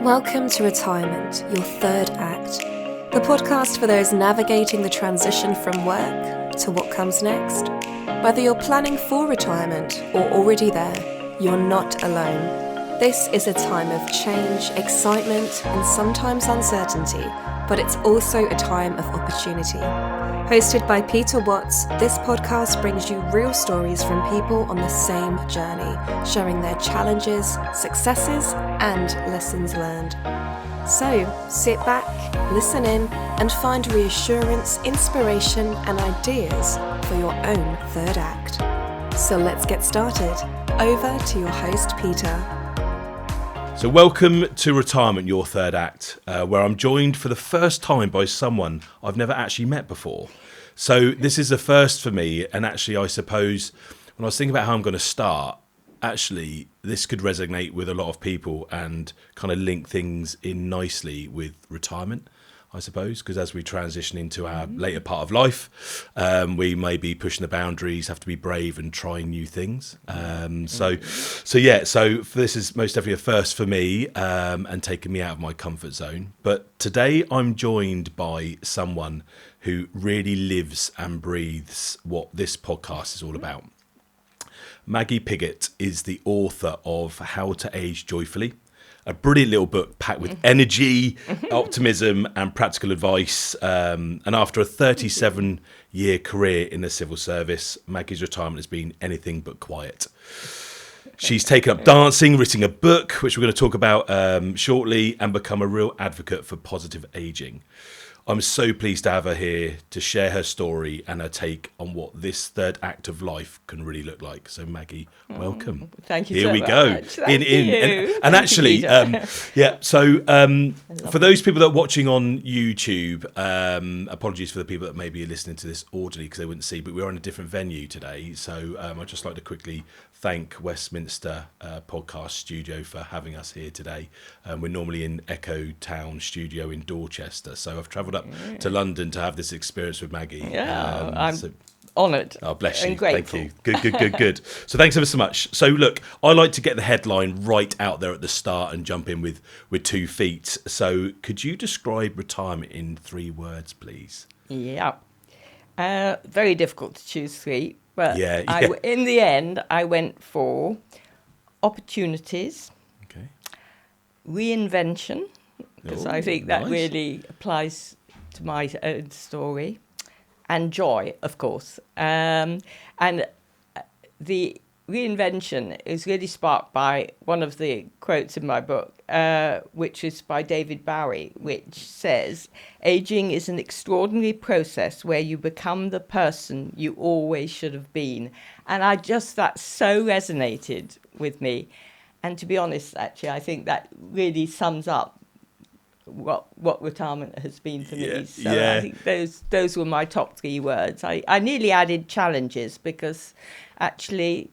Welcome to Retirement, your third act, the podcast for those navigating the transition from work to what comes next. Whether you're planning for retirement or already there, you're not alone. This is a time of change, excitement, and sometimes uncertainty, but it's also a time of opportunity. Hosted by Peter Watts, this podcast brings you real stories from people on the same journey, sharing their challenges, successes, and lessons learned. So, sit back, listen in, and find reassurance, inspiration, and ideas for your own third act. So let's get started. Over to your host, Peter. So welcome to Retirement, your third act, where I'm joined for the first time by someone I've never actually met before. So this is a first for me, and actually I suppose when I was thinking about how I'm going to start, actually this could resonate with a lot of people and kind of link things in nicely with retirement, I suppose, because as we transition into our later part of life, we may be pushing the boundaries, have to be brave and trying new things. So this is most definitely a first for me, and taking me out of my comfort zone. But today I'm joined by someone who really lives and breathes what this podcast is all about. Maggy Pigott is the author of How to Age Joyfully, a brilliant little book packed with energy, optimism and practical advice. And after a 37-year career in the civil service, Maggy's retirement has been anything but quiet. She's taken up dancing, written a book, which we're going to talk about shortly, and become a real advocate for positive ageing. I'm so pleased to have her here to share her story and her take on what this third act of life can really look like. So Maggy, welcome. Thank you here so we much. go. Thank you. And actually, for those people that are watching on YouTube, apologies for the people that may be listening to this audibly because they wouldn't see, but we're on a different venue today. So I'd just like to quickly thank Westminster Podcast Studio for having us here today. We're normally in Echo Town Studio in Dorchester, so I've travelled up to London to have this experience with Maggy. Yeah, I'm honoured. Oh, bless you. And grateful. Thank you. Good. So thanks ever so much. So look, I like to get the headline right out there at the start and jump in with 2 feet. So could you describe retirement in 3 words, please? Yeah. Very difficult to choose 3. But yeah. In the end, I went for opportunities, reinvention, because I think that really applies to my own story, and joy, of course. And the reinvention is really sparked by one of the quotes in my book, which is by David Bowie, which says, "Aging is an extraordinary process where you become the person you always should have been." And that so resonated with me. And to be honest, actually, I think that really sums up what retirement has been for me. So I think those were my top 3 words. I nearly added challenges because actually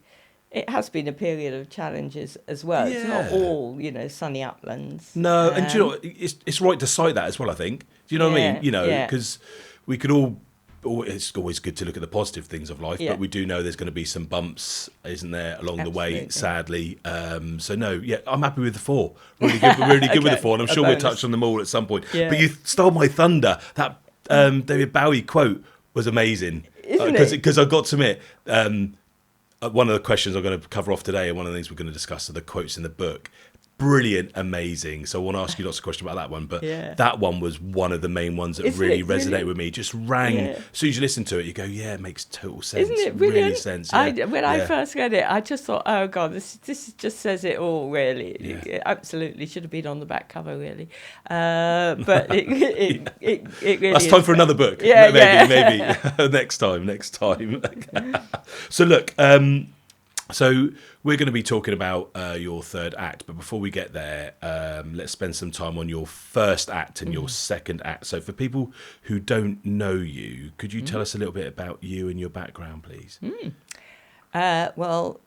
it has been a period of challenges as well. Yeah. It's not all, sunny uplands. No, and do you know, it's right to cite that as well, I think. Do you know what I mean? Because we could all, it's always good to look at the positive things of life, but we do know there's going to be some bumps, isn't there, along the way, sadly. I'm happy with the 4. Really good with the 4, and I'm sure we'll touch on them all at some point. Yeah. But you stole my thunder. That David Bowie quote was amazing. Because I got to admit, one of the questions I'm going to cover off today, and one of the things we're going to discuss are the quotes in the book. Brilliant, amazing. So I want to ask you lots of questions about that one, but that one was one of the main ones that really resonated with me. Just rang. As soon as you listen to it, you go, yeah, it makes total sense. Isn't it brilliant? Really sense. Yeah. When I first read it, I just thought, oh God, this just says it all, really. Yeah. It absolutely should have been on the back cover, really. But it really That's time for another book. Maybe. Next time. So look, so we're going to be talking about your third act, but before we get there, let's spend some time on your first act and your second act. So for people who don't know you, could you tell us a little bit about you and your background, please? Well,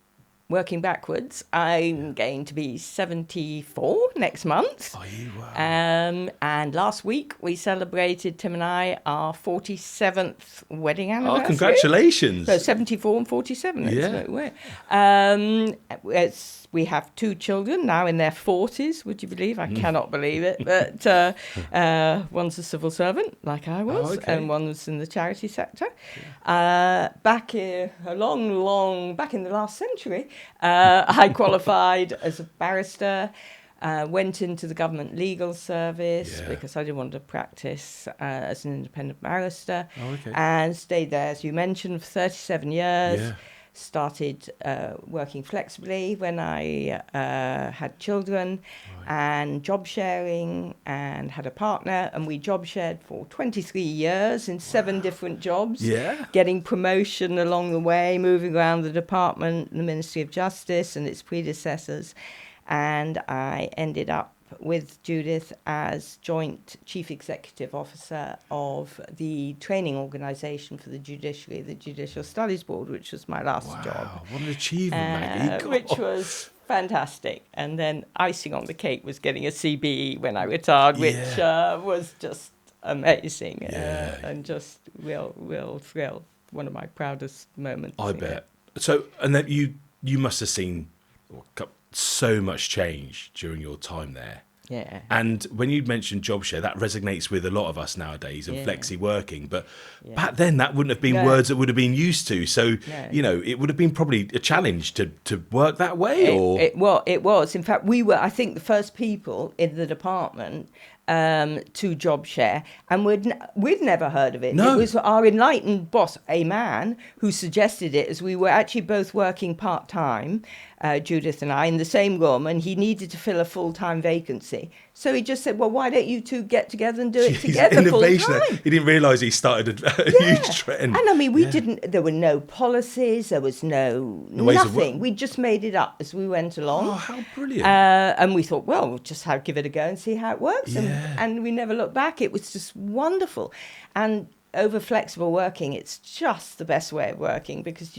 working backwards, I'm going to be 74 next month. Oh, you were. And last week we celebrated, Tim and I, our 47th wedding anniversary. Oh, congratulations. So 74 and 47. Yeah. It's we have 2 children now in their 40s. Would you believe? I cannot believe it. But one's a civil servant, like I was, and one was in the charity sector. Back in the last century, I qualified as a barrister. Went into the government legal service because I didn't want to practice as an independent barrister, and stayed there, as you mentioned, for 37 years. Yeah. Started working flexibly when I had children, and job sharing, and had a partner, and we job shared for 23 years in 7 different jobs, getting promotion along the way, moving around the department, the Ministry of Justice and its predecessors. And I ended up with Judith as Joint Chief Executive Officer of the training organisation for the judiciary, the Judicial Studies Board, which was my last job. Wow, what an achievement, Maggie. Which was fantastic. And then icing on the cake was getting a CBE when I retired, which was just amazing and just real thrill. One of my proudest moments. I bet. So, and then you must have seen so much change during your time there. Yeah. And when you mentioned job share, that resonates with a lot of us nowadays and flexi working. But back then, that wouldn't have been words that would have been used to. So, it would have been probably a challenge to work that way. It was. In fact, we were, I think, the first people in the department to job share, and we'd never heard of it. No. It was our enlightened boss, a man, who suggested it, as we were actually both working part-time, Judith and I, in the same room, and he needed to fill a full-time vacancy. So he just said, well, why don't you two get together and do it together full-time? He didn't realise he started a huge trend. And I mean, there were no policies, there was nothing. We just made it up as we went along. Oh, how brilliant. And we thought, well, we'll just give it a go and see how it works. Yeah. And we never looked back. It was just wonderful. And over flexible working, it's just the best way of working, because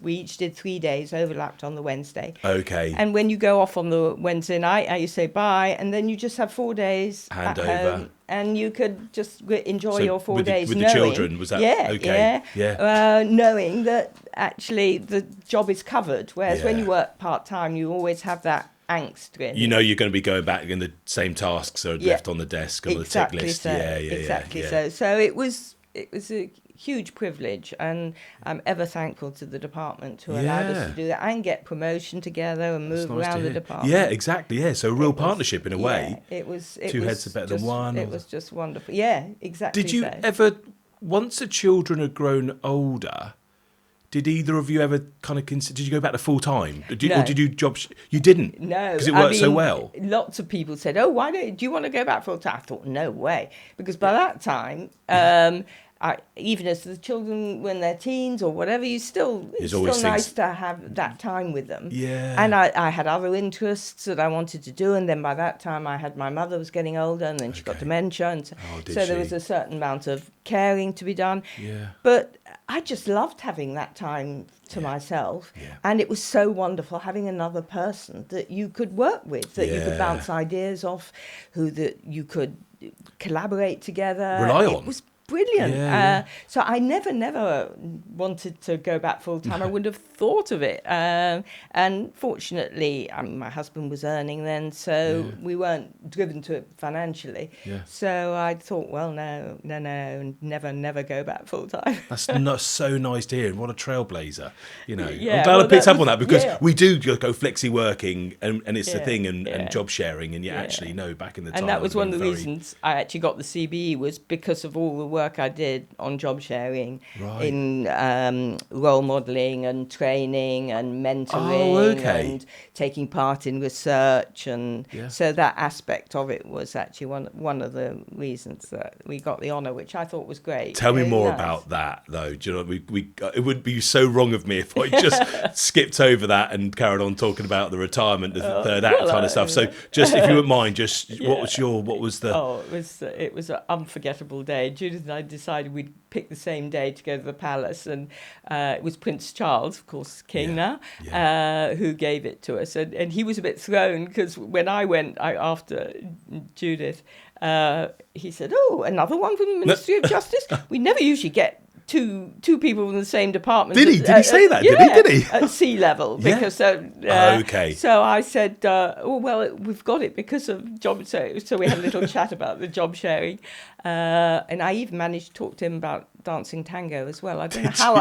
we each did 3 days, overlapped on the Wednesday. Okay. And when you go off on the Wednesday night, you say bye, and then you just have 4 days hand at over home, and you could just enjoy your 4 days. With the children, was that okay? Yeah. Knowing that actually the job is covered, whereas when you work part-time, you always have that angst, really. You know you're going to be going back, and the same tasks are left on the desk on the tick list. Exactly so. So it was a huge privilege, and I'm ever thankful to the department who allowed us to do that and get promotion together and move around the department. Yeah, exactly. Yeah, so a real partnership in a way. It was two heads are better than one. It was just wonderful. Yeah, exactly. Did you ever, once the children had grown older, did either of you ever kind of consider, did you go back to full time? Or did you jobs? You didn't? No. Because it worked so well. Lots of people said, oh, do you want to go back full time? I thought, no way. Because by that time, even as the children, when they're teens or whatever, it's still nice to have that time with them. Yeah. And I had other interests that I wanted to do. And then by that time, my mother was getting older, and then she got dementia. And so there was a certain amount of caring to be done. Yeah. But I just loved having that time to myself. Yeah. And it was so wonderful having another person that you could work with, that you could bounce ideas off, that you could collaborate together. Rely on. It was brilliant. So I never wanted to go back full time. I wouldn't have thought of it. And fortunately, my husband was earning then, so we weren't driven to it financially. Yeah. So I thought, well, no, never go back full time. That's so nice to hear. What a trailblazer. I'm glad I picked up on that, because we do go flexi working, and it's the thing, and job sharing, and you actually know back in the time. And that was one of the reasons I actually got the CBE, was because of all the work I did on job sharing in role modelling and training and mentoring and taking part in research, and so that aspect of it was actually one of the reasons that we got the honour, which I thought was great. Tell me more about that, though. Do you know, it would be so wrong of me if I just skipped over that and carried on talking about the retirement, the third act kind of stuff. So just, if you wouldn't mind, what was the... it was an unforgettable day. Judith and I decided we'd pick the same day to go to the palace, and it was Prince Charles, of course, king now, who gave it to us, and he was a bit thrown, because when I went after Judith, he said, oh, another one from the Ministry of Justice? We never usually get two people in the same department. Did he? Did he say that? Did he? At sea level, because okay. So I said, we've got it because of job. So we had a little chat about the job sharing, and I even managed to talk to him about dancing tango as well. I don't know how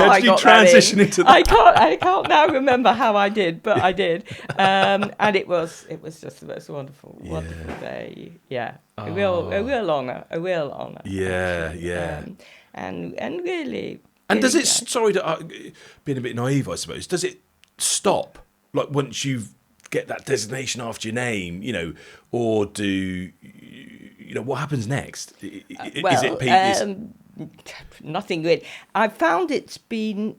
I got transition into that. I can't now remember how I did, but I did, and it was just the most wonderful day. Yeah, a real honour. Yeah, yeah. And really. And does it? Sorry, being a bit naive, I suppose. Does it stop like once you get that designation after your name, or do what happens next? Is it nothing really. I found it's been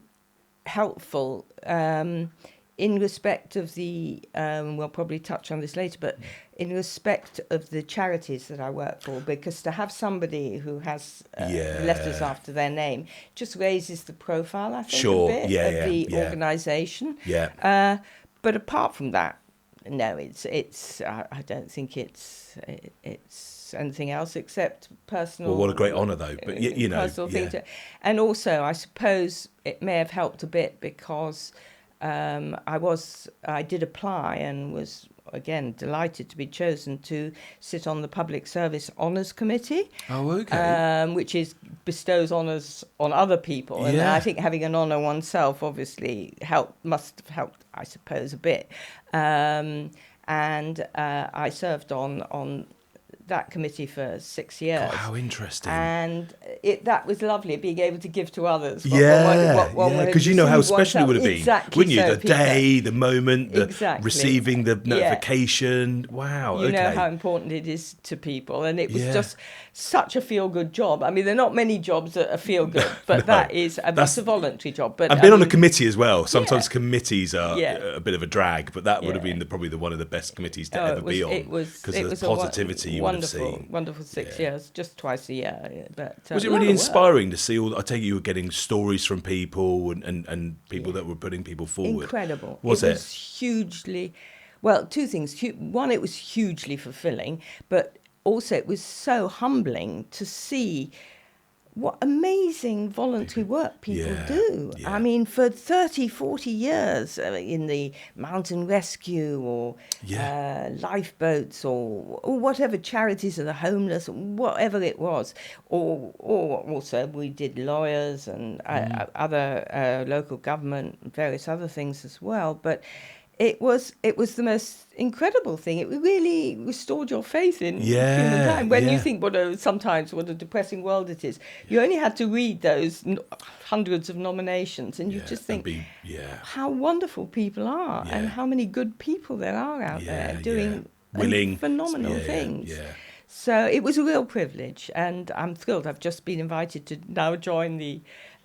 helpful in respect of the. We'll probably touch on this later, but in respect of the charities that I work for, because to have somebody who has letters after their name just raises the profile, I think, a bit of the organisation. Yeah. But apart from that, no, it's. I don't think it's anything else except personal. Well, what a great honour, though. But personal thing and also, I suppose it may have helped a bit because I did apply and was again delighted to be chosen to sit on the Public Service Honours Committee. Oh, okay. Which bestows honours on other people, and I think having an honour oneself obviously must have helped, I suppose, a bit. And I served on that committee for 6 years. God, how interesting! And that was lovely, being able to give to others. Because you know how special it would have been, wouldn't you? The day, the moment, receiving the notification. Yeah. Wow, you know how important it is to people, and it was just such a feel-good job. I mean, there are not many jobs that are feel-good, but that's a voluntary job. But I've been on a committee as well. Sometimes committees are a bit of a drag, but that would have been probably one of the best committees to ever be on. Because of the positivity you would have seen. Wonderful 6 years, just twice a year. But was it really inspiring to see I take it you were getting stories from people and people that were putting people forward. Incredible. Was it? It was hugely, well, two things. One, it was hugely fulfilling, but also it was so humbling to see what amazing voluntary work people do. Yeah. I mean, for 30, 40 years in the mountain rescue or lifeboats or whatever, charities of the homeless, whatever it was. Or also we did lawyers and other local government, various other things as well. But it was the most incredible thing. It really restored your faith in humankind. When you think what a depressing world it is, you only had to read those hundreds of nominations, and you just think how wonderful people are and how many good people there are out there doing phenomenal things. Yeah. So it was a real privilege, and I'm thrilled. I've just been invited to now join the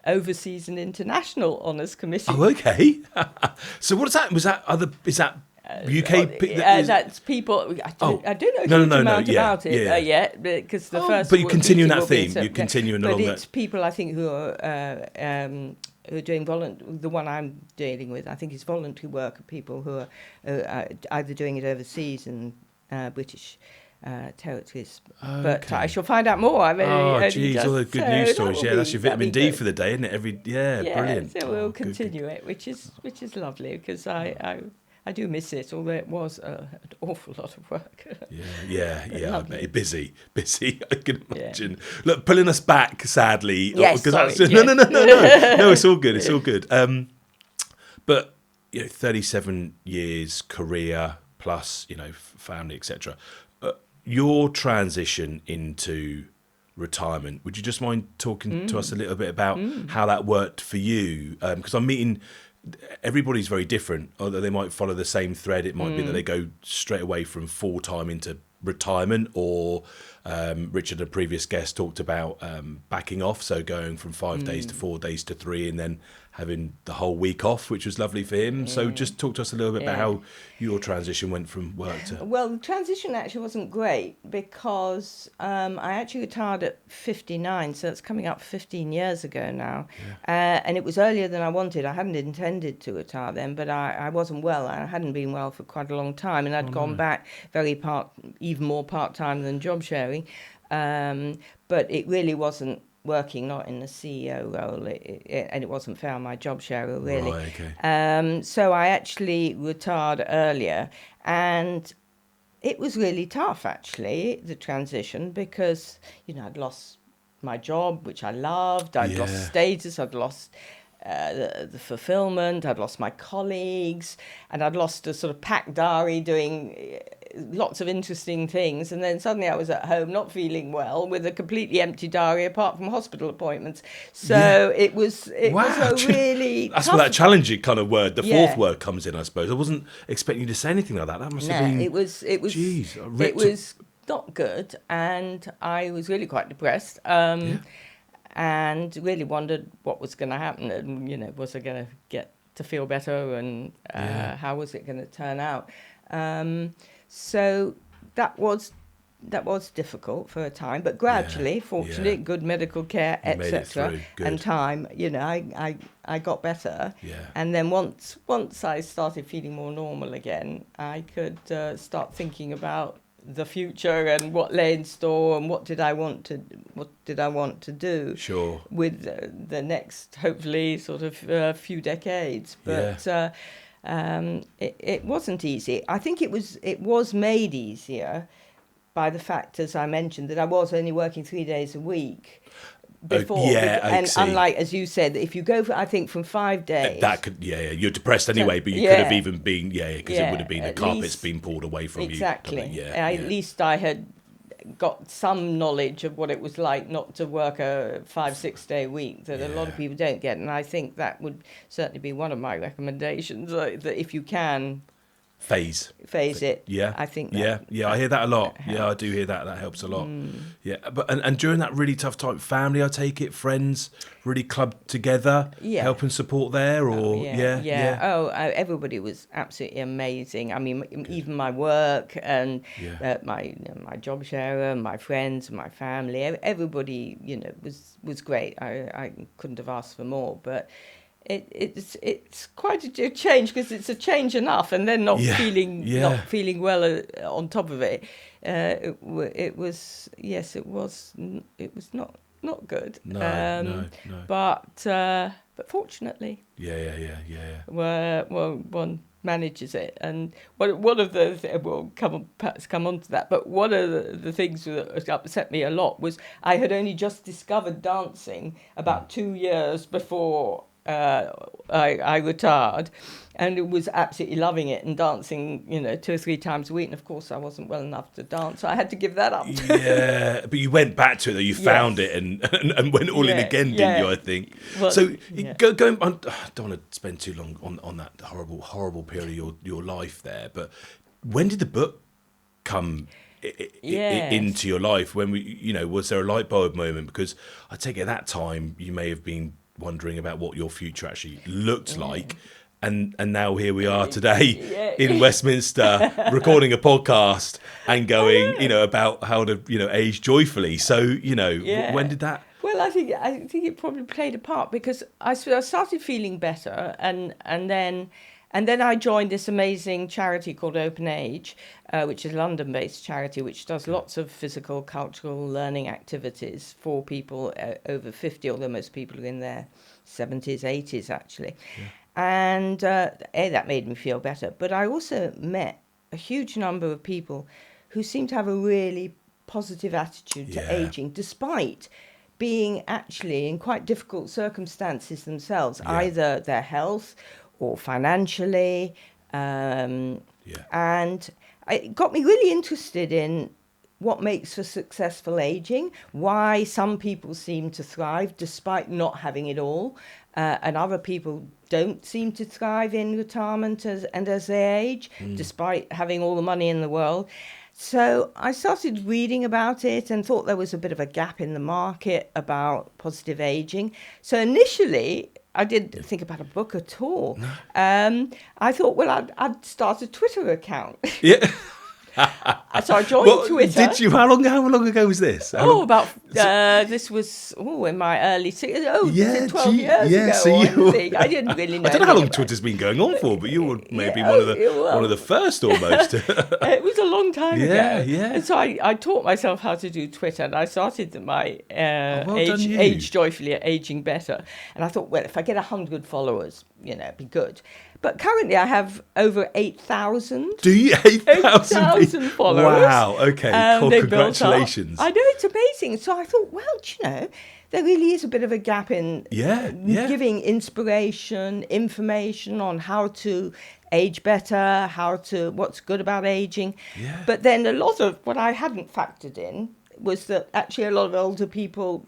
Overseas and International Honours Committee. Oh, okay. So what is that? Is that UK? That's people. I don't know about it yet, because the first. But you continue in that theme. You're continuing along that. But it's people, I think, who are doing the one I'm dealing with, I think, is voluntary work of people who are either doing it overseas in British territories. But I shall find out more. All the good news stories. That's your vitamin D for the day, isn't it? Brilliant. So we'll continue it, which is lovely, because I do miss it, although it was an awful lot of work. I bet busy. I can imagine. Look, pulling us back, sadly. Yes, sorry. No, it's all good. It's all good. But 37 years career plus, family, etc. Your transition into retirement, would you just mind talking to us a little bit about how that worked for you? Because I'm meeting, everybody's very different, although they might follow the same thread. It might be that they go straight away from full-time into retirement, or Richard, a previous guest, talked about backing off, so going from 5 days to 4 days to 3, and then having the whole week off, which was lovely for him. So just talk to us a little bit about how your transition went from work to... Well, the transition actually wasn't great, because I actually retired at 59, so that's coming up 15 years ago now. And it was earlier than I wanted. I hadn't intended to retire then, but I wasn't well. I hadn't been well for quite a long time, and I'd gone back even more part-time than job sharing. But it really wasn't working, not in the CEO role, and it wasn't fair on my job share really. Right, okay. So I actually retired earlier, and it was really tough, actually, the transition, because, I'd lost my job, which I loved. I'd lost status. I'd lost the fulfillment. I'd lost my colleagues, and I'd lost a sort of packed diary doing lots of interesting things. And then suddenly I was at home not feeling well with a completely empty diary apart from hospital appointments. So it was a really that's tough... where that challenging kind of word, the fourth word, comes in, I suppose. I wasn't expecting you to say anything like that. That must have been... it was not good, and I was really quite depressed. And really wondered what was going to happen, and was I going to get to feel better, and how was it going to turn out? So that was difficult for a time, but gradually, fortunately, good medical care, etc., and time, I got better. And then once I started feeling more normal again, I could start thinking about the future and what lay in store, and what did I want to do with the next, hopefully, sort of few decades. But it wasn't easy. I think it was made easier by the fact, as I mentioned, that I was only working 3 days a week before. And unlike, as you said, if you go for, I think, from 5 days, that could you're depressed anyway, but you could have even been because it would have been the carpet's been pulled away from you. At least I had got some knowledge of what it was like not to work a 5-6 day week that a lot of people don't get, and I think that would certainly be one of my recommendations, that if you can phase it. I think that, I hear that a lot. I do hear that helps a lot. But and during that really tough time, family, I take it, friends really clubbed together, help and support there, or everybody was absolutely amazing. I mean, even my work and my job share, my friends, my family, everybody was great. I couldn't have asked for more, but it's quite a change, because it's a change enough, and then not feeling well on top of it. It was not good. No. But fortunately, one manages it. And one of the we'll perhaps come on to that. But one of the things that upset me a lot was I had only just discovered dancing about 2 years before I retired, and was absolutely loving it and dancing, 2 or 3 times a week. And of course, I wasn't well enough to dance, so I had to give that up. But you went back to it, though. You found it and went all in again, didn't you? I think. Well, so going, I don't want to spend too long on that horrible period of your life there. But when did the book come into your life? When was there a light bulb moment? Because I take it at that time you may have been wondering about what your future actually looked like, and now here we are today in Westminster recording a podcast and going about how to age joyfully. So when did that? Well, I think it probably played a part, because I started feeling better, and then I joined this amazing charity called Open Age, which is a London-based charity which does lots of physical, cultural learning activities for people over 50, although most people are in their 70s, 80s, actually. And that made me feel better. But I also met a huge number of people who seemed to have a really positive attitude to ageing, despite being actually in quite difficult circumstances themselves, either their health or financially. And it got me really interested in what makes for successful aging, why some people seem to thrive despite not having it all, and other people don't seem to thrive in retirement as they age, despite having all the money in the world. So I started reading about it and thought there was a bit of a gap in the market about positive aging. So initially, I didn't think about a book at all. I thought, well, I'd start a Twitter account. So I joined Twitter. Did you? How long ago was this? This was in my early 12 years ago. I didn't really know. I don't know how long Twitter's been going on for, but you were maybe one of the first almost. It was a long time ago. Yeah. And so I taught myself how to do Twitter, and I started my Age Joyfully at Aging Better. And I thought, well, if I get 100 followers, it'd be good. But currently I have over 8,000. Do you? 8,000 followers. Wow, okay. Congratulations. I know, it's amazing. So I thought, well, there really is a bit of a gap in giving inspiration, information on how to age better, what's good about aging. Yeah. But then a lot of what I hadn't factored in was that actually a lot of older people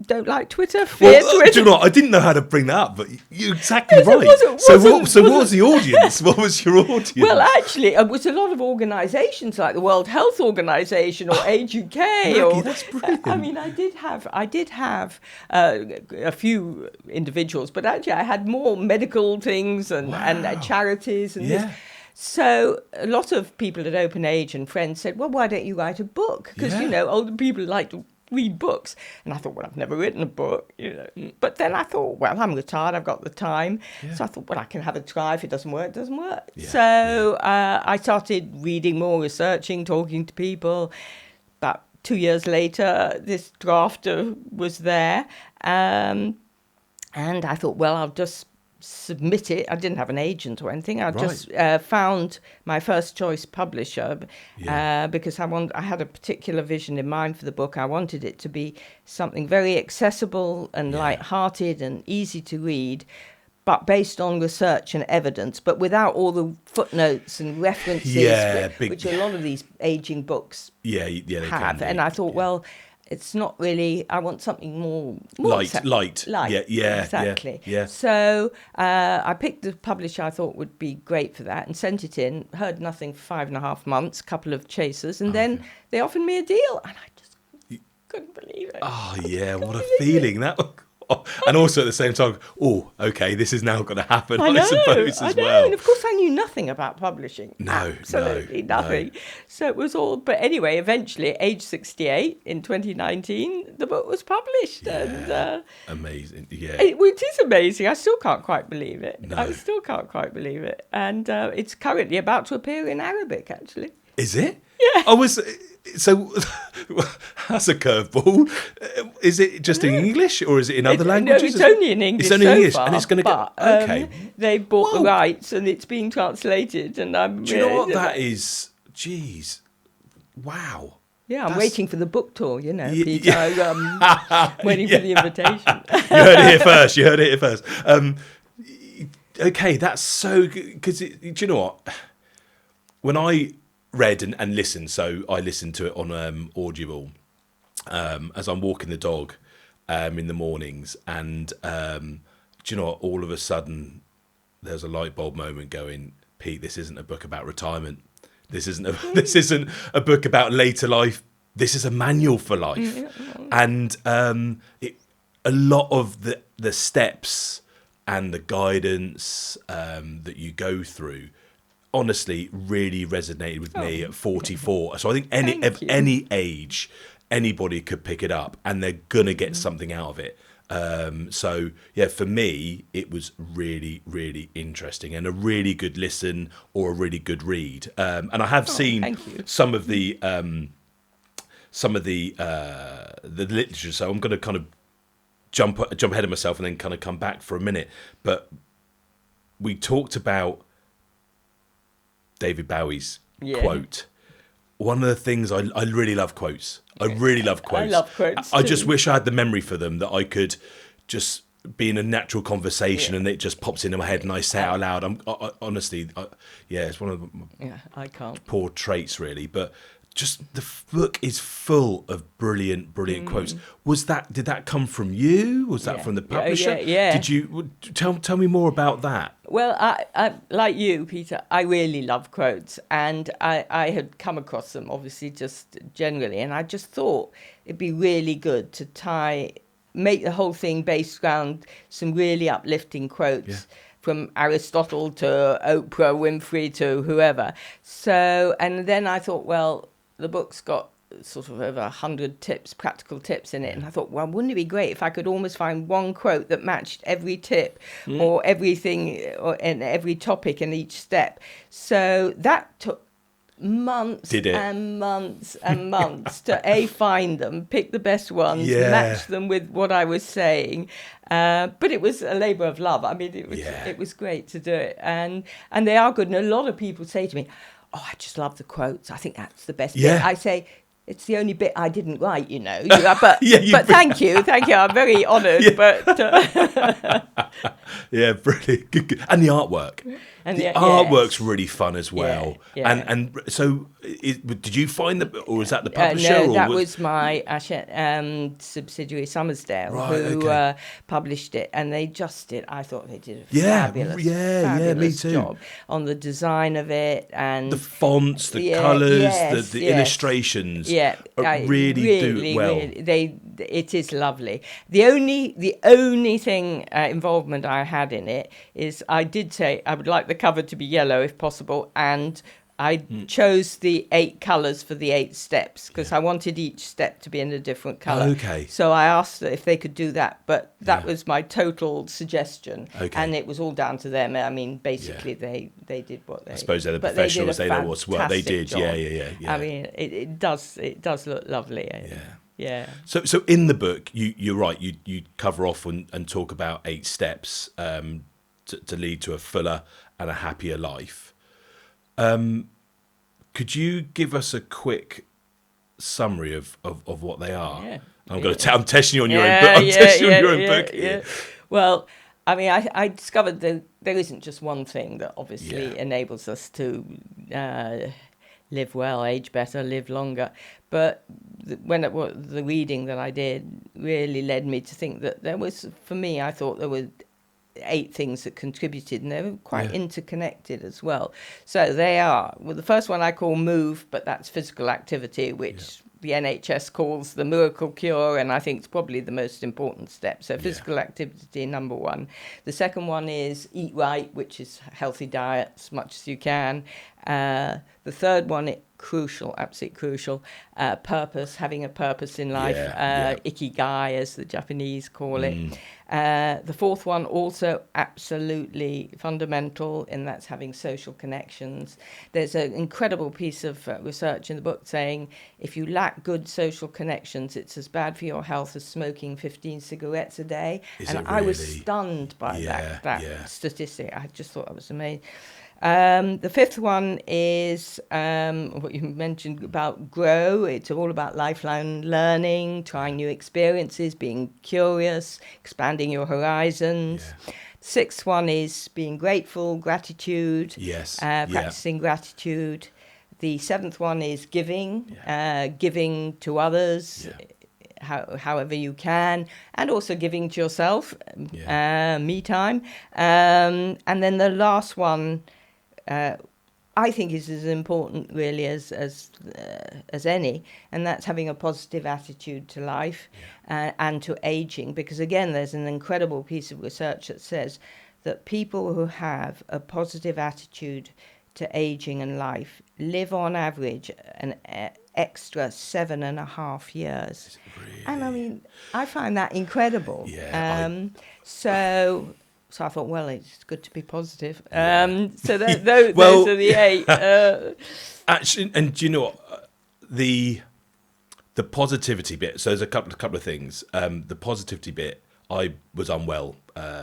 don't like Twitter, fear Twitter. Do you know what? I didn't know how to bring that up, but you're exactly right. What was the audience? What was your audience? Well, actually, it was a lot of organisations like the World Health Organisation or Age UK. Maggie, that's brilliant. I mean, I did have a few individuals, but actually I had more medical things and charities and this. So a lot of people at Open Age and friends said, well, why don't you write a book? Because, older people like to read books. And I thought, well, I've never written a book, But then I thought, well, I'm retired, I've got the time. Yeah. So I thought, well, I can have a try. If it doesn't work, it doesn't work. Yeah. So I started reading more, researching, talking to people. About 2 years later, this draft was there. And I thought, well, I'll just submit it. I didn't have an agent or anything. I just found my first choice publisher because I had a particular vision in mind for the book. I wanted it to be something very accessible and light-hearted and easy to read, but based on research and evidence, but without all the footnotes and references, which a lot of these aging books have. And I thought, well, it's not really. I want something more light. Yeah, exactly. Yeah. So I picked the publisher I thought would be great for that and sent it in. Heard nothing for 5.5 months, couple of chasers, and then they offered me a deal, and I just couldn't believe it. Oh yeah, what a feeling that. And also at the same time, okay, this is now going to happen, I suppose, as well. And of course I knew nothing about publishing. No, absolutely nothing. No. So it was all, but anyway, eventually, age 68 in 2019, the book was published. Yeah, and amazing, which is amazing. I still can't quite believe it. No. I still can't quite believe it. And it's currently about to appear in Arabic, actually. Is it? Yeah. So that's a curveball. Is it just in English or is it in other languages? No, it's only in English. It's only English, far, and it's going to go. Okay. They bought the rights, and it's being translated. And do you know what that is? Jeez, wow. Yeah, I'm waiting for the book tour. Peter. Waiting for the invitation. You heard it here first. Okay, that's so good. Because do you know what? When I read and listened, so I listened to it on Audible as I'm walking the dog in the mornings, and do you know what? All of a sudden there's a light bulb moment going, Pete, this isn't a book about retirement. This isn't a book about later life. This is a manual for life. And a lot of the steps and the guidance that you go through honestly really resonated with me at 44. So I think any age, anybody could pick it up and they're going to get something out of it. So yeah, for me, it was really, really interesting and a really good listen or a really good read. And I have seen some of the literature. So I'm going to kind of jump ahead of myself and then kind of come back for a minute. But we talked about David Bowie's quote. One of the things I really love quotes. I really love quotes. I love quotes. I just wish I had the memory for them, that I could just be in a natural conversation and it just pops into my head and I say it out loud. Honestly, it's one of I can't. poor traits really, but just the book is full of brilliant quotes. Did that come from you? Was that from the publisher? Yeah. Did you tell me more about that? Well, I like you, Peter, I really love quotes, and I had come across them obviously just generally, and I just thought it'd be really good to make the whole thing based around some really uplifting quotes from Aristotle to Oprah Winfrey to whoever. So, and then I thought, well, the book's got sort of over 100 tips, practical tips in it. And I thought, well, wouldn't it be great if I could almost find one quote that matched every tip or everything and every topic in each step. So that took months and months and months to find them, pick the best ones, match them with what I was saying. But it was a labour of love. I mean, it was great to do it. And they are good. And a lot of people say to me, oh, I just love the quotes. I think that's the best bit. I say, it's the only bit I didn't write, you know. But but thank you. I'm very honoured. But brilliant. Good. And the artwork. And the artwork's really fun as well. And so, did you find or was that the publisher? No, that was my subsidiary Summersdale who published it, and they just did. I thought they did a fabulous job on the design of it and the fonts, the colours, the illustrations. Really do it well. It is lovely. The only thing involvement I had in it is I did say I would like the cover to be yellow if possible, and I chose the 8 colours for the 8 steps because I wanted each step to be in a different colour. Okay. So I asked if they could do that, but that was my total suggestion, and it was all down to them. I mean, basically they did what they. I suppose they're the professionals. They know what's what they did. Job. Yeah. I mean, it does look lovely. Yeah. So in the book, you're right. You cover off and talk about 8 steps to lead to a fuller and a happier life. Could you give us a quick summary of what they are? Yeah. I'm testing you on your own book. I'm testing you on your own book. Yeah. Well, I mean, I discovered that there isn't just one thing that obviously enables us to live well, age better, live longer. But the reading that I did really led me to think that there was, for me, I thought there were 8 things that contributed, and they were quite interconnected as well. So they are, well, the first one I call move, but that's physical activity, which the NHS calls the miracle cure, and I think it's probably the most important step. So physical activity, number 1. The second one is eat right, which is healthy diet as much as you can. The third one, absolutely crucial, purpose, having a purpose in life, ikigai as the Japanese call it. The fourth one, also absolutely fundamental, and that's having social connections. There's an incredible piece of research in the book saying if you lack good social connections, it's as bad for your health as smoking 15 cigarettes a day. I was stunned by that statistic. I just thought that was amazing. The fifth one is what you mentioned about grow. It's all about lifelong learning, trying new experiences, being curious, expanding your horizons. Sixth one is being grateful, gratitude, practicing gratitude. The seventh one is giving, giving to others, however you can, and also giving to yourself, me time. And then the last one, I think is as important really as any, and that's having a positive attitude to life and to aging, because again there's an incredible piece of research that says that people who have a positive attitude to aging and life live on average an extra 7.5 years. Really? And I mean, I find that incredible. So I thought, well, it's good to be positive. So those are the 8. Actually, and do you know what? The positivity bit. So there's a couple of things. The positivity bit. I was unwell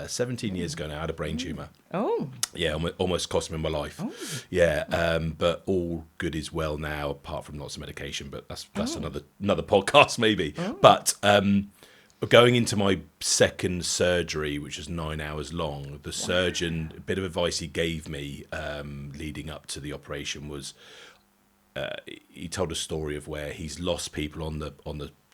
17 years ago now. I had a brain tumour. Oh. Yeah, almost cost me my life. Oh. Yeah, but all good is well now, apart from lots of medication. But that's another podcast maybe. Oh. But going into my second surgery, which was 9 hours long, the surgeon, a bit of advice he gave me leading up to the operation was he told a story of where he's lost people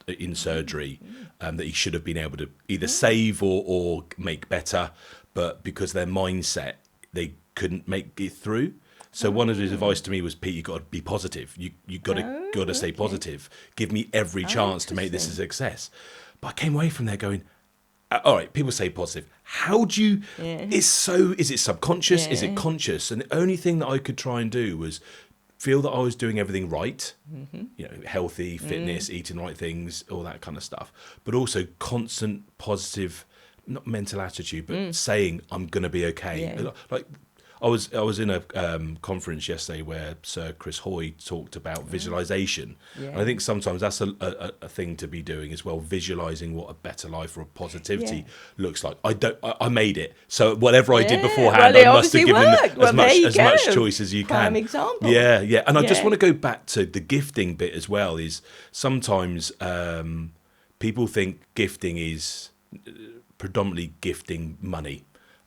in surgery that he should have been able to either save or make better, but because their mindset, they couldn't make it through. So one of his advice to me was, Pete, you got to be positive. You got to stay positive. Give me every chance to make this a success. But I came away from there going, all right, people say positive. How do you, is it subconscious? Is it conscious? And the only thing that I could try and do was feel that I was doing everything right, healthy, fitness, eating the right things, all that kind of stuff. But also constant positive, not mental attitude, but saying I'm going to be okay. Yeah. Like I was in a conference yesterday where Sir Chris Hoy talked about visualization. Yeah. And I think sometimes that's a thing to be doing as well, visualizing what a better life or a positivity looks like. I made it, so whatever I did beforehand, I must have given as much choice as you can. Prime example. Yeah. And I just want to go back to the gifting bit as well. Is sometimes people think gifting is predominantly gifting money.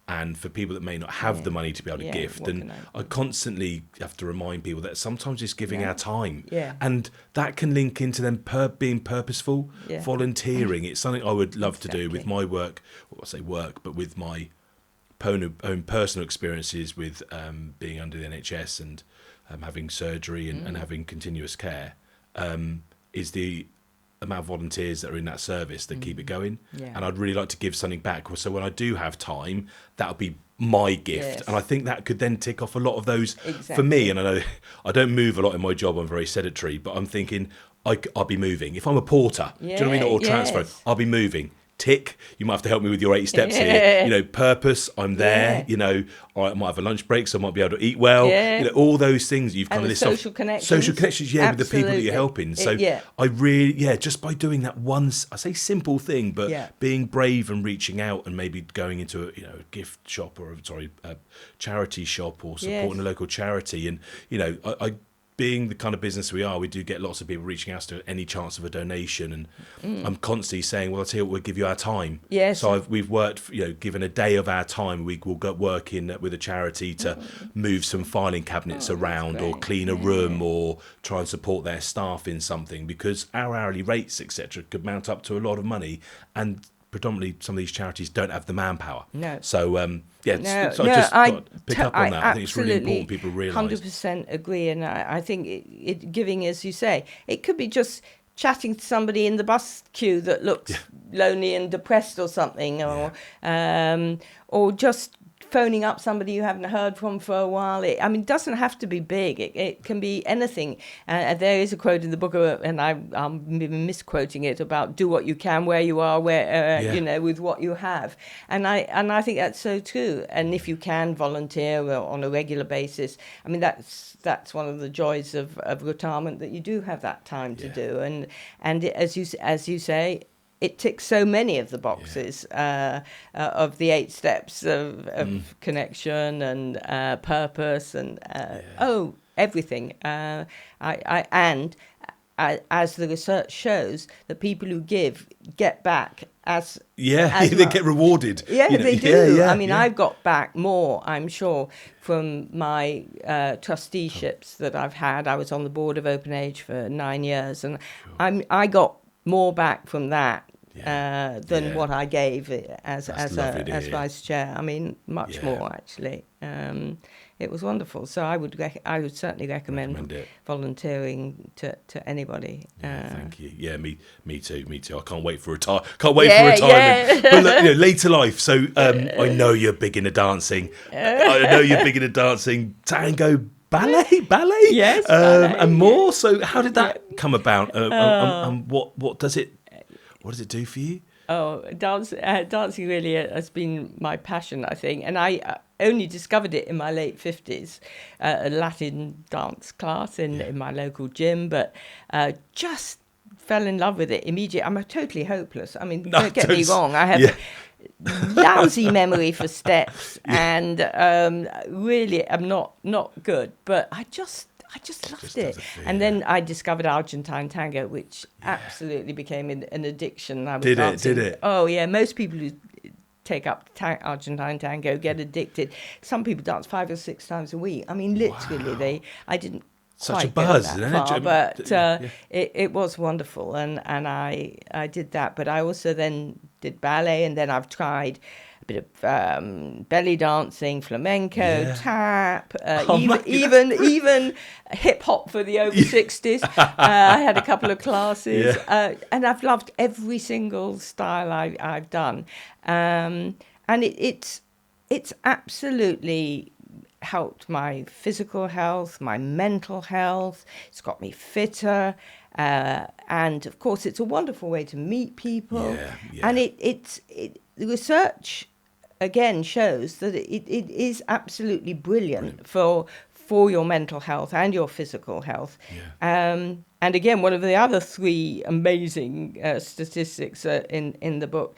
And for people that may not have the money to be able to gift, and I constantly have to remind people that sometimes it's giving our time, and that can link into them being purposeful, volunteering. It's something I would love to do with my work. Well, I say work, but with my own personal experiences with being under the NHS and having surgery and having continuous care, is the amount of volunteers that are in that service that keep it going. And I'd really like to give something back. So when I do have time, that'll be my gift. And I think that could then tick off a lot of those for me. And I know I don't move a lot in my job. I'm very sedentary, but I'm thinking I'll be moving. If I'm a porter, do you know what I mean? Or transfer, I'll be moving. Tick, you might have to help me with your 80 steps here. Purpose, I'm there. I might have a lunch break, so I might be able to eat well. All those things you've kind of listed. Social connections. Social connections, with the people that you're helping. So I really, just by doing that one, I say simple thing, but being brave and reaching out and maybe going into a gift shop or a charity shop or supporting a local charity, and I being the kind of business we are, we do get lots of people reaching out to any chance of a donation, and I'm constantly saying, well, I'll tell you what, we'll give you our time. So we've worked, given a day of our time, we will go work with a charity to move some filing cabinets around, or clean a room, or try and support their staff in something, because our hourly rates, etc., could mount up to a lot of money, and predominantly some of these charities don't have the manpower. So I pick up on that. I think it's really important people realise. 100% agree, and I think it giving, as you say, it could be just chatting to somebody in the bus queue that looks lonely and depressed or something, or just phoning up somebody you haven't heard from for a while. It doesn't have to be big. It can be anything. There is a quote in the book, and I'm misquoting it, about do what you can where you are, with what you have. And I think that's so true. And if you can volunteer on a regular basis, that's one of the joys of retirement, that you do have that time to do. And as you say, it ticks so many of the boxes of the 8 steps of connection and purpose and everything. As the research shows, the people who give get back as they get rewarded. They do. I've got back more, I'm sure, from my trusteeships that I've had. I was on the board of Open Age for 9 years, and I got more back from that than what I gave as vice chair. Much more, actually. It was wonderful. So I would certainly recommend volunteering to anybody. Thank you. Yeah, me too. I can't wait for retirement. For retirement. But look, later life. So I know you're big into dancing. Tango, ballet. Yes. Ballet, and more. So how did that come about? And what does it do for you? Dancing really has been my passion, I think. And I only discovered it in my late 50s, a Latin dance class in my local gym, but just fell in love with it immediately. I'm totally hopeless. Don't get me wrong. I have lousy memory for steps, and really I'm not good, but I just loved it. And then I discovered Argentine tango, which absolutely became an addiction. Did it? Oh, yeah. Most people who take up Argentine tango get addicted. Some people dance 5 or 6 times a week. Literally, I didn't such quite a buzz, go that far, but it was wonderful, and I did that. But I also then did ballet, and then I've tried a bit of belly dancing, flamenco, tap, even hip hop for the over 60s. I had a couple of classes, and I've loved every single style I've done, and it's absolutely helped my physical health, my mental health. It's got me fitter. And of course, it's a wonderful way to meet people. And the research again shows that it is absolutely brilliant for your mental health and your physical health. And again, one of the other 3 amazing statistics in the book,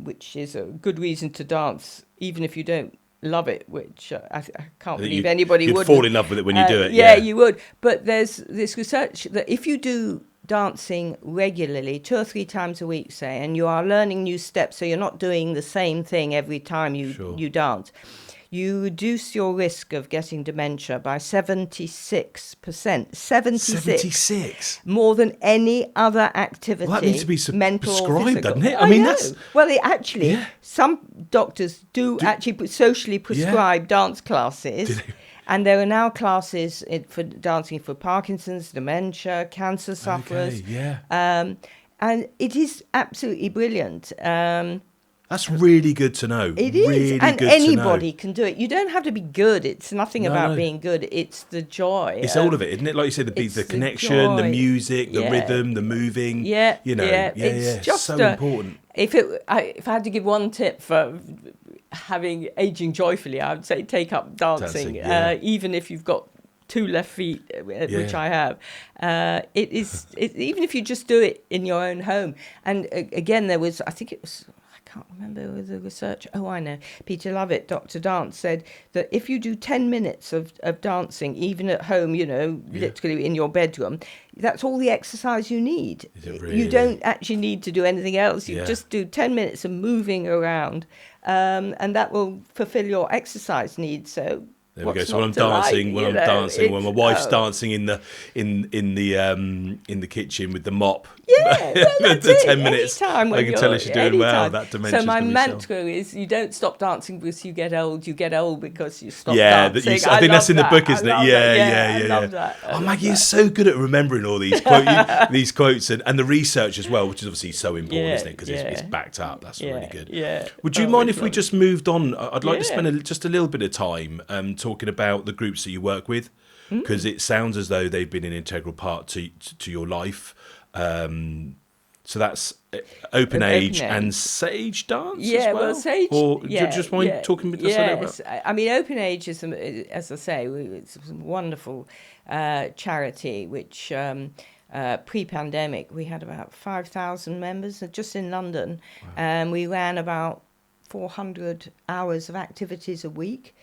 which is a good reason to dance, even if you don't love it, which I can't believe anybody would. You'd fall in love with it when you do it. Yeah, you would. But there's this research that if you do dancing regularly, 2 or 3 times a week, say, and you are learning new steps, so you're not doing the same thing every time you dance, you reduce your risk of getting dementia by 76%. 76. More than any other activity. Well, that needs to be prescribed, doesn't it? I mean, that's... Well, some doctors do actually socially prescribe dance classes. And there are now classes for dancing for Parkinson's, dementia, cancer sufferers. And it is absolutely brilliant. That's really good to know. It is, really, and anybody can do it. You don't have to be good. It's nothing about being good. It's the joy. It's all of it, isn't it? Like you said, the connection, the music, the rhythm, the moving. It's just so important. If I had to give one tip for having aging joyfully, I would say take up dancing. Even if you've got 2 left feet, which I have. Even if you just do it in your own home. And again, I can't remember the research. Oh, I know. Peter Lovett, Dr. Dance, said that if you do 10 minutes of dancing, even at home, literally in your bedroom, that's all the exercise you need. Is it really? You don't actually need to do anything else. You just do 10 minutes of moving around, and that will fulfill your exercise needs. So there we go. So when I'm dancing, when my wife's dancing in the kitchen with the mop, that's the it. 10 minutes, I can tell her she's doing well. That dimension. So my mantra is: you don't stop dancing because you get old. You get old because you stop dancing. I think that's in the book, isn't it? I love that. Maggie is so good at remembering all these quotes and the research as well, which is obviously so important, isn't it? Because it's backed up. That's really good. Would you mind if we just moved on? I'd like to spend just a little bit of time talking about the groups that you work with, because it sounds as though they've been an integral part to your life. So that's Open Age and Sage Dance as well? Well, Sage... Or do you just mind talking just a little bit? I mean, Open Age is, as I say, it's a wonderful charity, which pre-pandemic, we had about 5,000 members just in London. And we ran about 400 hours of activities a week.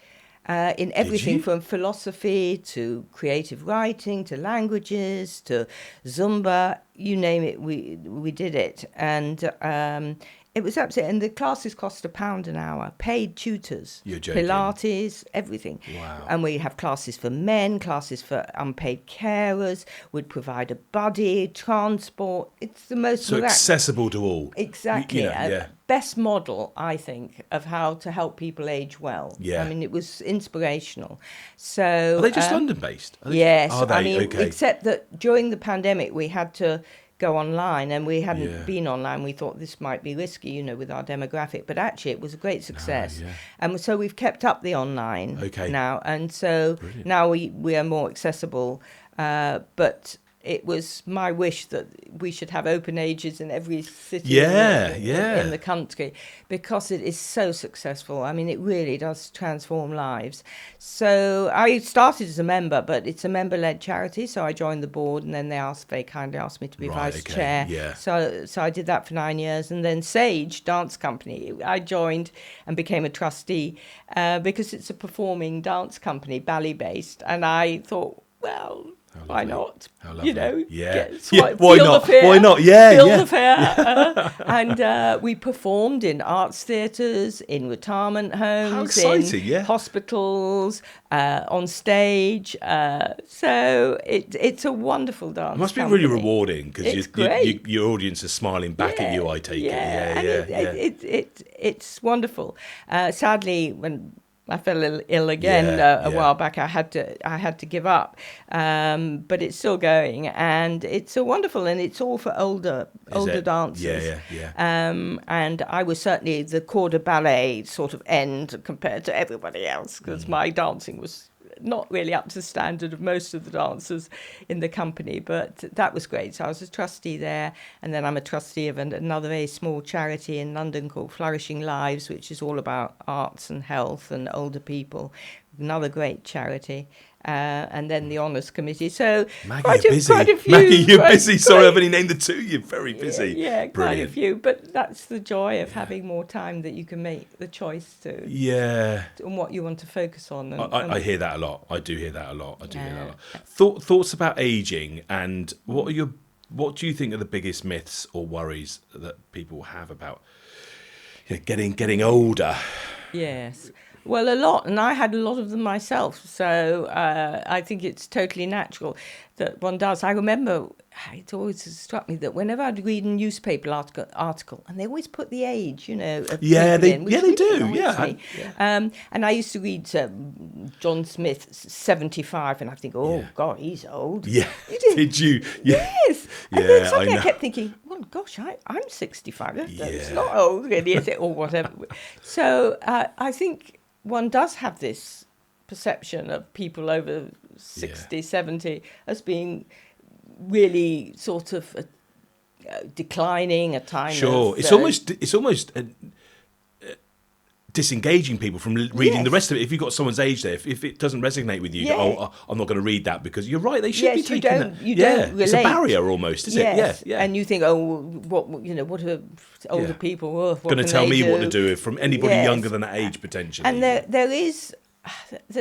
In everything from philosophy to creative writing to languages to Zumba, you name it, we did it. And it was absolutely, and the classes cost £1 an hour, paid tutors, Pilates, everything. Wow. And we have classes for men, classes for unpaid carers, we'd provide a buddy, transport. It's the most accessible to all. Exactly. Best model, I think, of how to help people age well. Yeah. I mean, it was inspirational. So are they just London-based? Yes. Are they? I mean, except that during the pandemic, we had to go online, and we hadn't been online. We thought this might be risky, with our demographic, but actually it was a great success. And so we've kept up the online now, and so now we are more accessible. But it was my wish that we should have Open Ages in every city in the country, because it is so successful. I mean, it really does transform lives. So I started as a member, but it's a member-led charity, so I joined the board, and then they kindly asked me to be vice chair. Yeah. So I did that for 9 years, and then Sage Dance Company, I joined and became a trustee because it's a performing dance company, ballet-based, and I thought, well, why not? How lovely. Why not? Why not? Feel the fear. And we performed in arts theatres, in retirement homes, How exciting, in hospitals, on stage. So it's a wonderful dance. It must be company. really rewarding because your audience is smiling back at you, I take it. It's wonderful. Sadly, when I fell ill again a while back, I had to give up, but it's still going, and it's so wonderful, and it's all for older dancers. And I was certainly the corps de ballet sort of end compared to everybody else, because my dancing was not really up to the standard of most of the dancers in the company, but that was great. So I was a trustee there, and then I'm a trustee of another very small charity in London called Flourishing Lives, which is all about arts and health and older people. Another great charity. And then the Honours Committee. So Maggy, quite a few. Maggy, you're busy. Sorry, I've only named the two. You're very busy. Yeah, quite a few. But that's the joy of having more time, that you can make the choice to. On what you want to focus on. I hear that a lot. I do hear that a lot. Thoughts about ageing, and what do you think are the biggest myths or worries that people have about getting older? Yes. Well, a lot, and I had a lot of them myself, so I think it's totally natural that one does. I remember it always struck me that whenever I'd read a newspaper article, and they always put the age, of they do. And I used to read John Smith, 75, and I think, God, he's old. Yeah. Did you? Yeah. Yes. And then suddenly I kept thinking, well, gosh, I'm 65. It's not old, really, is it, or whatever. So I think one does have this perception of people over 60, 70 as being really sort of declining, a time. Sure, it's almost disengaging people from reading the rest of it. If you've got someone's age there, if it doesn't resonate with you, I'm not going to read that, because you're right. They should be taking that. You don't relate. It's a barrier almost, isn't it? Yeah. And you think, what are older people going to tell me what to do from anybody younger than that age potentially? And there's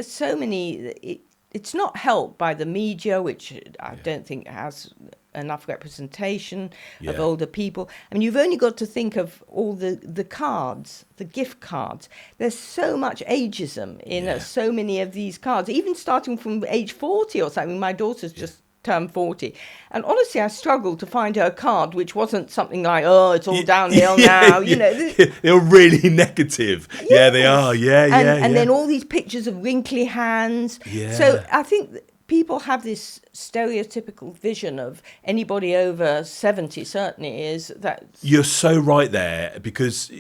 so many. It's not helped by the media, which I don't think has enough representation of older people. I mean, you've only got to think of all the cards, the gift cards. There's so much ageism in so many of these cards, even starting from age 40 or something. My daughter's just turned 40. And honestly, I struggled to find her a card which wasn't something like, it's all downhill now. They're really negative. Yes. Yeah, they are. And then all these pictures of wrinkly hands. Yeah. So I think people have this stereotypical vision of anybody over 70 certainly is that. You're so right there, because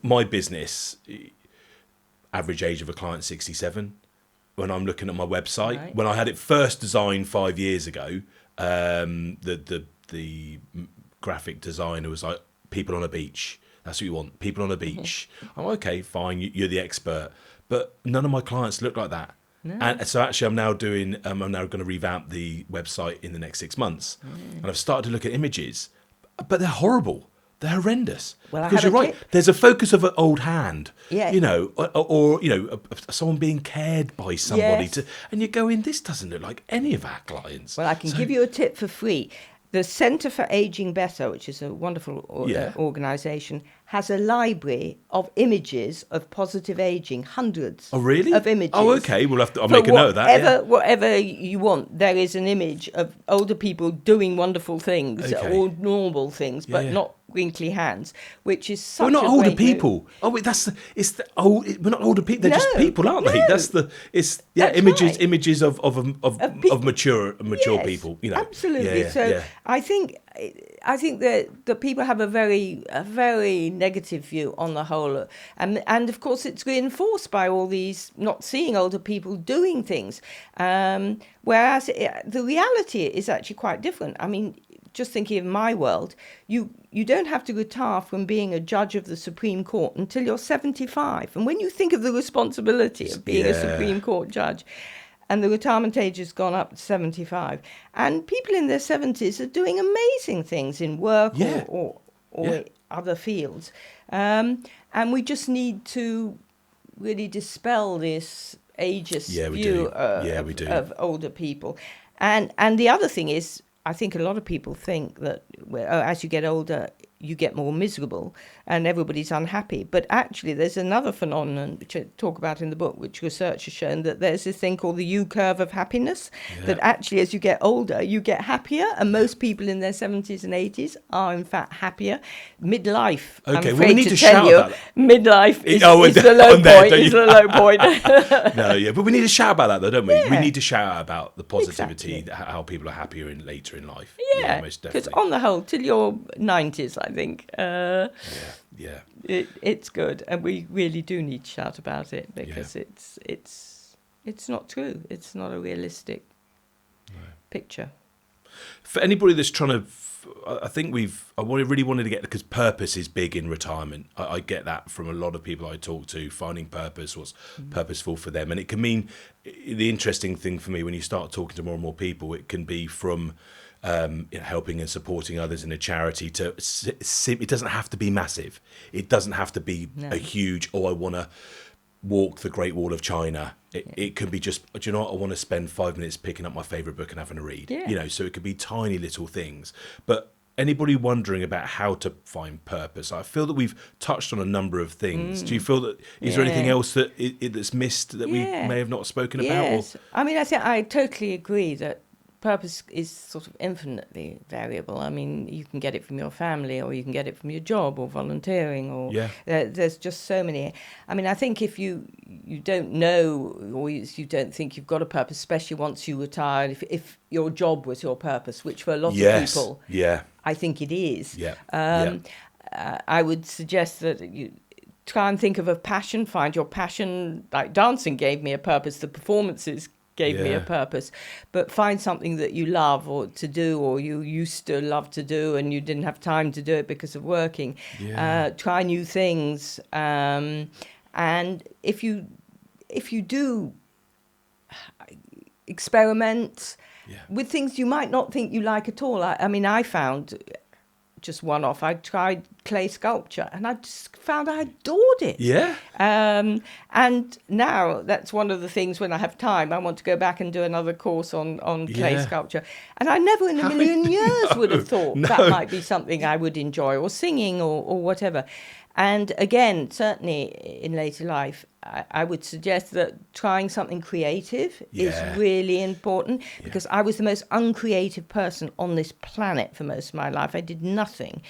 my business, average age of a client 67. When I'm looking at my website, when I had it first designed 5 years ago, the graphic designer was like, people on a beach. That's what you want, people on a beach. I'm okay, fine, you're the expert. But none of my clients look like that. No. And so actually I'm now going to revamp the website in the next 6 months. And I've started to look at images, but they're horrible. They're horrendous. Well, because you're right. There's a focus of an old hand, or someone being cared by somebody, and you're going, this doesn't look like any of our clients. Well, I can give you a tip for free. The Centre for Aging Better, which is a wonderful organisation, has a library of images of positive aging, hundreds of images. Oh, okay. I'll make a note of that. Whatever you want, there is an image of older people doing wonderful things, or normal things, but not wrinkly hands, which is such a great We're not older people. We're not older people. They're just people, aren't they? Images of mature people. Absolutely. I think that people have a very negative view on the whole, and of course it's reinforced by all these not seeing older people doing things, whereas the reality is actually quite different. I mean, just thinking of my world, you don't have to retire from being a judge of the Supreme Court until you're 75, and when you think of the responsibility of being a Supreme Court judge, and the retirement age has gone up to 75. And people in their 70s are doing amazing things in work or other fields. And we just need to really dispel this ageist view of older people. And the other thing is, I think a lot of people think that as you get older, you get more miserable and everybody's unhappy. But actually, there's another phenomenon, which I talk about in the book, which research has shown, that there's this thing called the U-curve of happiness, that actually, as you get older, you get happier. And most people in their 70s and 80s are, in fact, happier. Midlife, Okay, I'm well, afraid we need to to tell shout you, about that. midlife is the low point. Is the low point. No, yeah, but we need to shout about that, though, don't we? We Yeah. need to shout out about the positivity, Exactly. how people are happier later in life. Yeah, most because definitely. on the whole, till your 90s, I think, Yeah. it's good, and we really do need to shout about it, because it's not true. It's not a realistic picture. For anybody that's trying to, really wanted to get, because purpose is big in retirement. I get that from a lot of people I talk to, finding purpose, what's purposeful for them. And it can mean, the interesting thing for me, when you start talking to more and more people, it can be from helping and supporting others in a charity to, it doesn't have to be massive. It doesn't have to be a huge, I want to walk the Great Wall of China. It can be just, do you know what, I want to spend 5 minutes picking up my favourite book and having a read. Yeah. So it could be tiny little things. But anybody wondering about how to find purpose, I feel that we've touched on a number of things. Do you feel that, is there anything else that's missed that we may have not spoken about? Yes. I mean, I totally agree that purpose is sort of infinitely variable. I mean, you can get it from your family, or you can get it from your job, or volunteering, or there's just so many. I mean, I think if you don't know, or you don't think you've got a purpose, especially once you retire, if your job was your purpose, which for a lot of people, I think it is. I would suggest that you try and think of a passion, find your passion. Like dancing gave me a purpose, the performances gave me a purpose, but find something that you love or to do, or you used to love to do and you didn't have time to do it because of working. Try new things, and if you do experiment with things you might not think you like at all. I mean, I found, just one off, I tried clay sculpture and I just found I adored it. And now that's one of the things, when I have time, I want to go back and do another course on clay sculpture. And I never in a million years would have thought that might be something I would enjoy, or singing, or whatever. And again, certainly in later life, I would suggest that trying something creative is really important, because I was the most uncreative person on this planet for most of my life. I did nothing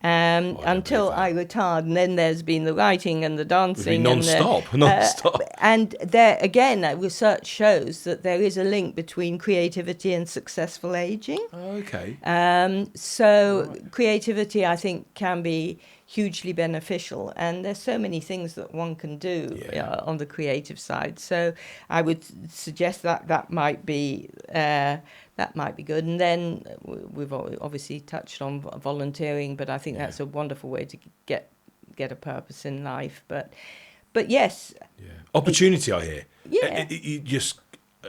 until I retired, and then there's been the writing and the dancing. Non-stop. And there, again, research shows that there is a link between creativity and successful aging. So creativity, I think, can be hugely beneficial, and there's so many things that one can do on the creative side. So I would suggest that might be good. And then we've obviously touched on volunteering, but I think that's a wonderful way to get a purpose in life. But yes, opportunity. I hear. You just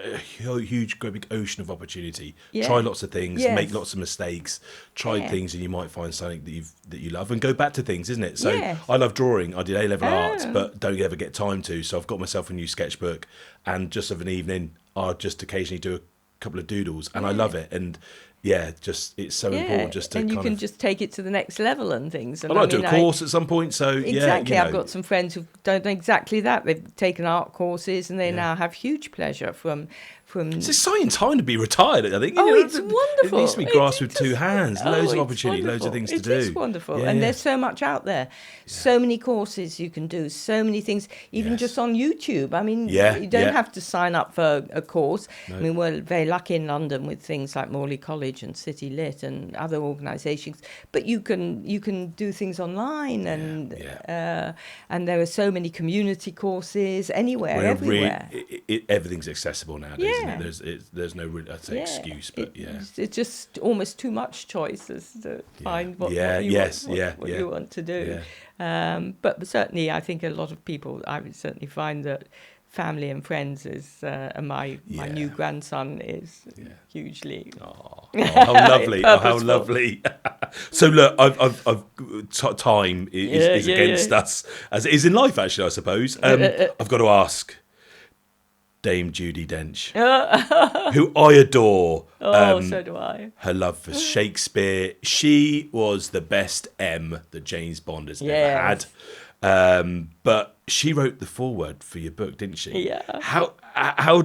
a huge, great big ocean of opportunity. Try lots of things, make lots of mistakes, try things, and you might find something that you love, and go back to things, isn't it? So I love drawing. I did A-level arts, but don't ever get time to. So I've got myself a new sketchbook, and just of an evening, I'll just occasionally do a couple of doodles, and I love it. And just it's so important just to. And you can just take it to the next level and things. And I might do a course at some point. So exactly, I've got some friends who've done exactly that. They've taken art courses, and they now have huge pleasure from. It's an exciting time to be retired, I think. It's wonderful. It needs to be grasped with two hands. Loads of opportunity, loads of things to do. It is wonderful. And there's so much out there. So many courses you can do, so many things, even just on YouTube. I mean, you don't have to sign up for a course. No. I mean, we're very lucky in London with things like Morley College and City Lit and other organisations. But you can do things online, and there are so many community courses anywhere, everywhere. Everything's accessible nowadays. Isn't it? There's no excuse, but it's just almost too much choice as to find what you want to do. But certainly, I think a lot of people, I would certainly find that family and friends is, and my new grandson is hugely. Oh, how lovely! How lovely! So look, I've time is against us, as it is in life. Actually, I suppose I've got to ask. Dame Judi Dench, who I adore. So do I. Her love for Shakespeare. She was the best M that James Bond has ever had. But she wrote the foreword for your book, didn't she? Yeah. How? I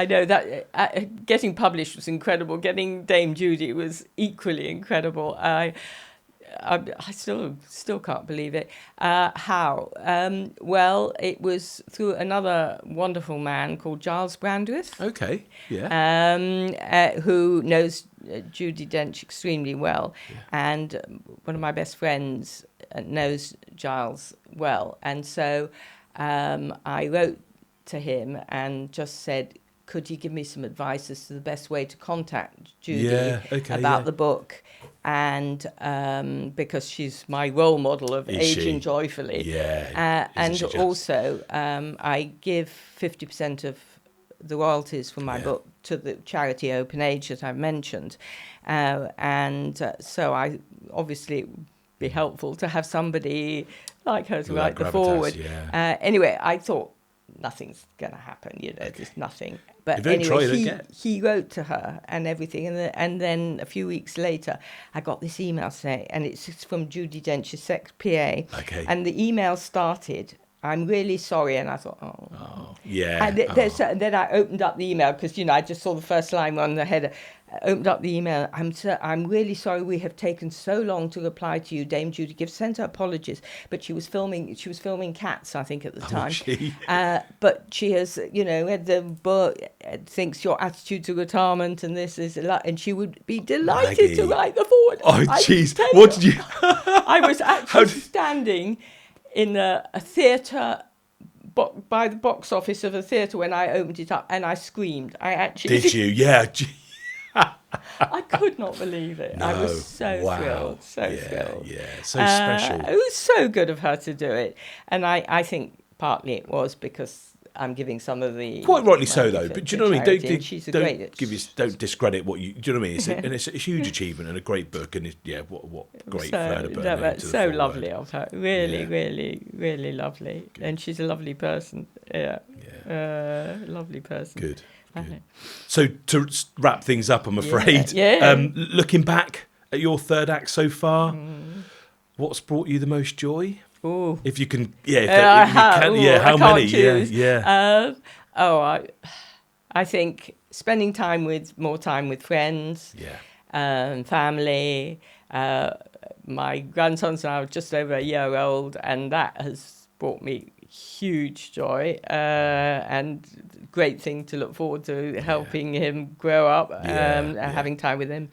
know that getting published was incredible. Getting Dame Judi was equally incredible. I still can't believe it. How? Well, it was through another wonderful man called Giles Brandreth. Okay, yeah. Who knows Judi Dench extremely well. Yeah. And one of my best friends knows Giles well. And so I wrote to him and just said, could you give me some advice as to the best way to contact Judi about the book? And because she's my role model of aging joyfully. Yeah. And also, I give 50% of the royalties from my book to the charity Open Age that I've mentioned. So I obviously it would be helpful to have somebody like her to write the foreword. Yeah. Anyway, I thought nothing's going to happen, just nothing. But anyway, he wrote to her and everything. And then a few weeks later, I got this email saying, and it's from Judi Dench's sex PA. Okay. And the email started, I'm really sorry. And I thought, yeah. And then I opened up the email because, I just saw the first line on the header. I opened up the email. I'm really sorry we have taken so long to reply to you. Dame Judi sent her apologies, but she was filming Cats, I think, at the time. But she has, read the book, thinks your attitude to retirement and this is a lot, and she would be delighted to write the foreword. Oh, jeez. What did you... I was actually standing in a theatre by the box office of a theatre when I opened it up, and I screamed. I actually... Did you? Yeah. I could not believe it. I was so thrilled, thrilled. Yeah, so special. It was so good of her to do it. And I think partly it was because I'm giving some of the... Quite rightly so, though. But do you know what I mean? Don't discredit what you... Do you know what I mean? And it's a huge achievement and a great book. And what great for her to put into the so lovely of her. Really, really, really lovely. Good. And she's a lovely person. Yeah. Lovely person. Good. So to wrap things up, I'm afraid, looking back at your third act so far, what's brought you the most joy? Ooh. If you can, how many? Choose. Yeah. I think spending more time with friends, family. My grandson's now just over a year old, and that has brought me huge joy and great thing to look forward to, helping him grow up and having time with him.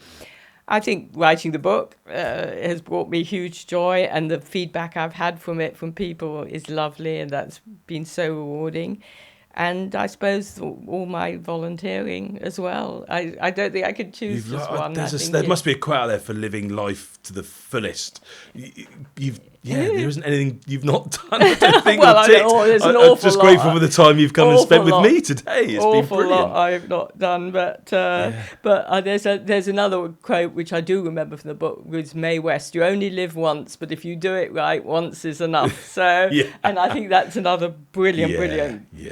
I think writing the book has brought me huge joy, and the feedback I've had from people is lovely, and that's been so rewarding. And I suppose all my volunteering as well. I don't think I could choose just one. There must be a quote out there for living life to the fullest. There isn't anything you've not done. I don't think. There's an awful lot. I'm just grateful for the time you've come and spent with me today. It's been brilliant. Lot I've not done, but there's another quote which I do remember from the book, was Mae West. You only live once, but if you do it right, once is enough. So, and I think that's another brilliant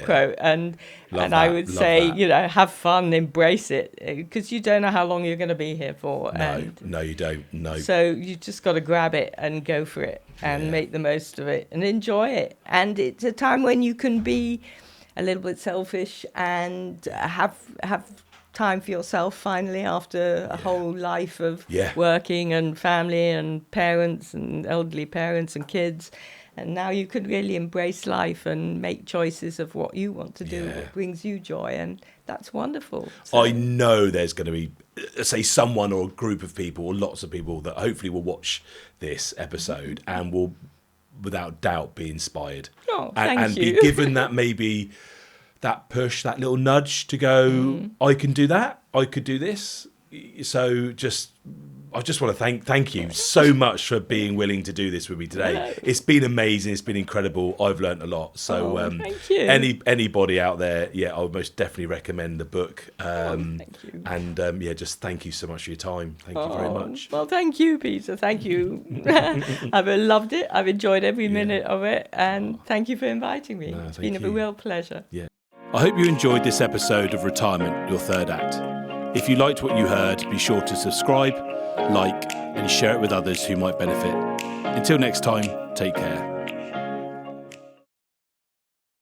quote. And I would say, have fun, embrace it, because you don't know how long you're going to be here for. No, you don't. No. So you just got to grab it and go for it and make the most of it and enjoy it. And it's a time when you can be a little bit selfish and have time for yourself finally after a whole life of working and family and parents and elderly parents and kids. And now you could really embrace life and make choices of what you want to do, what brings you joy, and that's wonderful. So, I know there's going to be, say, someone or a group of people or lots of people that hopefully will watch this episode and will, without doubt, be inspired. And be given that maybe that push, that little nudge to go, I can do that, I could do this. So just I just want to thank you so much for being willing to do this with me today. No. It's been amazing. It's been incredible. I've learnt a lot. So thank you. Anybody out there, I would most definitely recommend the book. Thank you. And just thank you so much for your time. Thank you very much. Well, thank you, Peter. Thank you. I've loved it. I've enjoyed every minute of it. And thank you for inviting me. It's been a real pleasure. Yeah. I hope you enjoyed this episode of Retirement, Your Third Act. If you liked what you heard, be sure to subscribe, like, and share it with others who might benefit. Until next time, take care.